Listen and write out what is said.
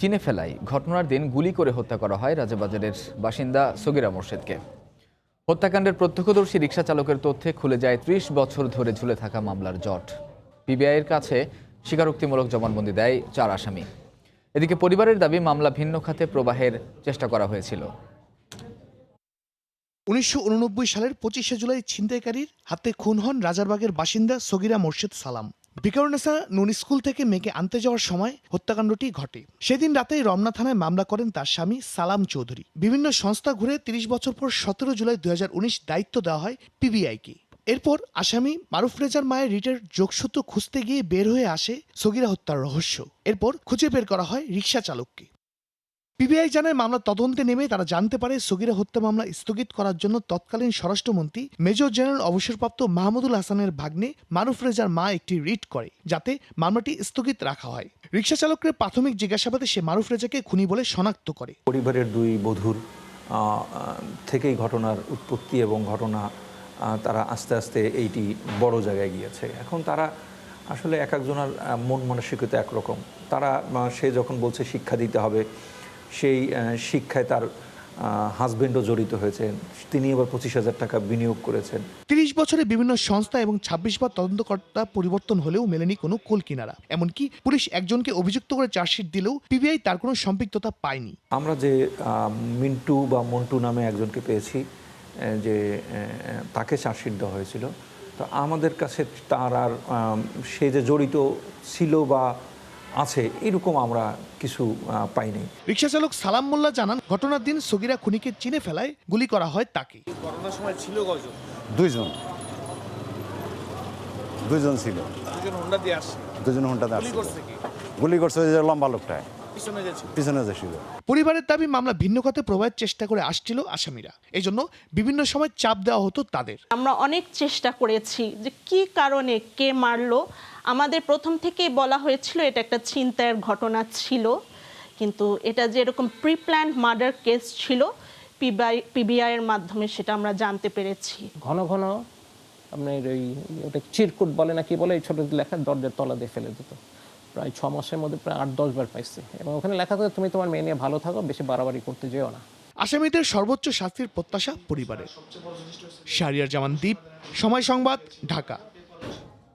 চিনে ফেলায় ঘটনার দিন গুলি করে হত্যা করা হয় রাজাবাজারের বাসিন্দা সগিরা মোর্শেদকে। হত্যাকাণ্ডের প্রত্যক্ষদর্শী রিকশা চালকের তথ্যে খুলে যায় ৩০ বছর ধরে ঝুলে থাকা মামলার জট। পিবিআইয়ের কাছে স্বীকারোক্তিমূলক জবানবন্দি দেয় ৪ আসামি। এদিকে পরিবারের দাবি মামলা ভিন্ন খাতে প্রবাহের চেষ্টা করা হয়েছিল। ১৯৮৯ সালের ২৫শে জুলাই ছিনতাইকারীর হাতে খুন হন রাজারবাগের বাসিন্দা সগিরা মোর্শেদ সালাম। ভিকারুন্নেসা নুন স্কুল থেকে মেয়েকে আনতে যাওয়ার সময় হত্যাকাণ্ডটি ঘটে। সেদিন রাতেই রমনা থানায় মামলা করেন তার স্বামী সালাম চৌধুরী। বিভিন্ন সংস্থা ঘুরে ৩০ বছর পর ১৭ জুলাই ২০১৯ দায়িত্ব দেওয়া হয় পিবিআইকে। এরপর আসামি মারুফ রেজার মায়ের রিটের যোগসূত্র খুঁজতে গিয়ে বের হয়ে আসে সগিরা হত্যার রহস্য। এরপর খুঁজে বের করা হয় রিকশা চালককে। পিবিআই জানায় মামলা তদন্তে নেমে তারা জানতে পারে সগিরা হত্যা মামলা স্থগিত করার জন্য তৎকালীন স্বরাষ্ট্রমন্ত্রী মেজর জেনারেল অবসরপ্রাপ্ত মাহমুদুল হাসানের ভাগ্নে মারুফ রেজার মা একটি রিট করে যাতে মামলাটি স্থগিত রাখা হয়। রিকশা চালকের প্রাথমিক জিজ্ঞাসাবাদে সে মারুফ রেজাকে খুনি বলে শনাক্ত করে। পরিবারের দুই বধূর থেকেই ঘটনার উৎপত্তি এবং ঘটনা তারা আস্তে আস্তে এইটি বড় জায়গায় গিয়েছে। এখন তারা আসলে এক একজনের মন মানসিকতা একরকম। তারা সে যখন বলছে শিক্ষা দিতে হবে, সেই শিক্ষায় তার হাজবেন্ডও জড়িত হয়েছেন, তিনি এবার ২৫,০০০ টাকা বিনিয়োগ করেছেন। ৩০ বছরে বিভিন্ন সংস্থা এবং ২৬ বার তদন্তকর্তা পরিবর্তন হলেও মেলেনি কোনো কুল কিনারা। এমনকি পুলিশ একজনকে অভিযুক্ত করে চার্জশিট দিলেও পিবিআই তার কোনো সম্পৃক্ততা পায়নি। আমরা যে মিন্টু বা মন্টু নামে একজনকে পেয়েছি, যে তাকে চার্জশিট দেওয়া হয়েছিল, তো আমাদের কাছে তার আর সে যে জড়িত ছিল বা আছে এরকম আমরা কিছু পাইনি। রিকশা চালক সালাম মোল্লা জানান, ঘটনার দিন সগিরা খুনিকে চিনে ফেলায় গুলি করা হয় তাকে। ঘটনার সময় ছিল কয়জন? দুইজন ছিল। দুজন হোন্ডা দিয়ে আসছে। দুজন হোন্ডাতে গুলি আসছে। করছে কি? গুলি করছে ওই যে লম্বা লোকটা পিছনে যাচ্ছে। পিছনে যে ছিল। পরিবারের দাবি মামলা ভিন্ন খাতে প্রবাহের চেষ্টা করে আসছিল আসামিরা, এই জন্য বিভিন্ন সময় চাপ দেওয়া হতো তাদের। আমরা অনেক চেষ্টা করেছি যে কি কারণে কে মারলো। আমাদের প্রথম থেকেই বলা হয়েছিল এটা একটা ছিনতাইয়ের ঘটনা ছিল, কিন্তু এটা যে এরকম প্রি প্ল্যান্ড মার্ডার কেস ছিল পিবিআই এর মাধ্যমে সেটা আমরা জানতে পেরেছি। ঘন ঘন আপনার ওই ওটা চিরকুট বলে না কি বলে, এই ছোট লেখা দরজার তলা দিয়ে ফেলে দিত। প্রায় ৬ মাসের মধ্যে প্রায় ৮-১০ বার পাইছে, এবং ওখানে লেখা থাকে তুমি তোমার মেয়ে নিয়ে ভালো থাকো, বেশি বাড়াবাড়ি করতে যেও না। আসামিদের সর্বোচ্চ শাস্তির প্রত্যাশা পরিবারের। শাহরিয়ার জামান দ্বীপ, সময় সংবাদ, ঢাকা।